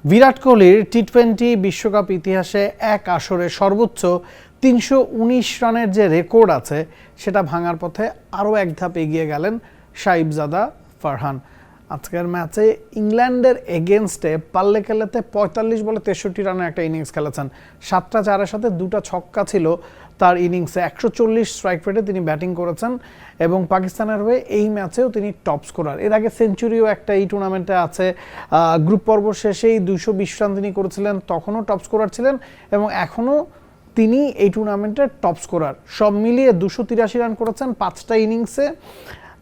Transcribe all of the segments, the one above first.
বিরাট কোহলির টি-20 বিশ্বকাপ ইতিহাসে এক আসরে সর্বোচ্চ ৩১৯ রানের যে রেকর্ড আছে সেটা ভাঙার পথে আরও এক ধাপ এগিয়ে গেলেন সাহিবজাদা ফারহান। আজকের ম্যাচে ইংল্যান্ডের এগেনস্টে পাল্লে খেলাতে ৪৫ বলে ৬৩ রানের একটা ইনিংস খেলেছেন। ৭টা চারের সাথে 2টা ছক্কা ছিল তার ইনিংসে। ১৪০ স্ট্রাইক রেটে তিনি ব্যাটিং করেছেন এবং পাকিস্তানের হয়ে এই ম্যাচেও তিনি টপ স্কোরার। এর আগে সেঞ্চুরিও একটা এই টুর্নামেন্টে আছে। গ্রুপ পর্ব শেষেই ২২০ রান তিনি করেছিলেন, তখনও টপ স্কোরার ছিলেন এবং এখনও তিনি এই টুর্নামেন্টের টপ স্কোরার। সব মিলিয়ে ২৮৩ রান করেছেন 5টা ইনিংসে,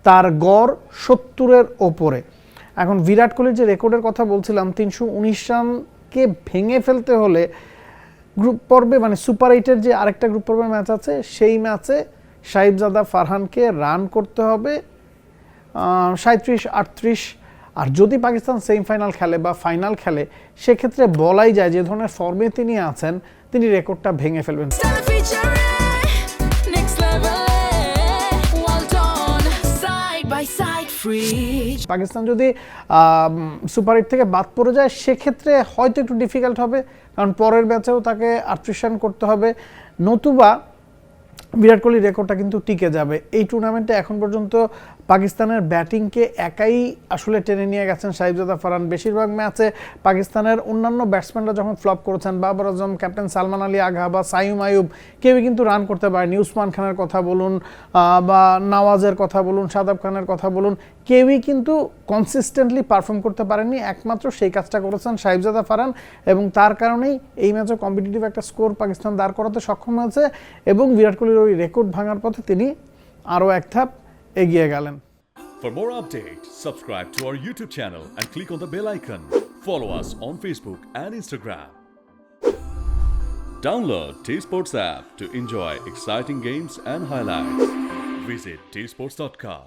তার গড় ৭০-এর ওপরে। এখন বিরাট কোহলির যে রেকর্ডের কথা বলছিলাম, ৩১৯ রানকে ভেঙে ফেলতে হলে গ্রুপ পর্বে মানে সুপার 8-এর যে আরেকটা গ্রুপ পর্বের ম্যাচ আছে সেই ম্যাচে সাহিবজাদা ফারহানকে রান করতে হবে ৩৭-৩৮। আর যদি পাকিস্তান সেমিফাইনাল খেলে বা ফাইনাল খেলে সেক্ষেত্রে বলাই যায় যে ধরনের ফর্মে তিনি আছেন তিনি রেকর্ডটা ভেঙে ফেলবেন। পাকিস্তান যদি সুপার 8 থেকে বাদ পড়ে যায় সেক্ষেত্রে হয়তো একটু ডিফিকাল্ট হবে, কারণ পরের ম্যাচেও তাকে ৩৮ রান করতে হবে, নতুবা বিরাট কোহলির রেকর্ডটা কিন্তু টিকে যাবে। এই টুর্নামেন্টে এখন পর্যন্ত পাকিস্তানের ব্যাটিংকে একাই আসলে টেনে নিয়ে গেছেন সাহিবজাদা ফারহান। বেশিরভাগ ম্যাচে পাকিস্তানের অন্যান্য ব্যাটসম্যানরা যখন ফ্লপ করেছেন, বাবর আজম, ক্যাপ্টেন সালমান আলী আগা বা সাইম আয়ুব, কেউই কিন্তু রান করতে পারেনি। উসমান খানের কথা বলুন বা নওয়াজের কথা বলুন, শাদাব খানের কথা বলুন, কেউই কিন্তু কনসিস্টেন্টলি পারফর্ম করতে পারেননি। একমাত্র সেই কাজটা করেছেন সাহিবজাদা ফারহান এবং তার কারণেই এই ম্যাচে কম্পিটিটিভ একটা স্কোর পাকিস্তান দাঁড় করাতে সক্ষম হয়েছে এবং বিরাট কোহলির ওই রেকর্ড ভাঙার পথে তিনি আরও এক ধাপ এগিয়ে গেলেন। For more updates, subscribe to our YouTube channel and click on the bell icon. Follow us on Facebook and Instagram. Download T-Sports app to enjoy exciting games and highlights. Visit tsports.com.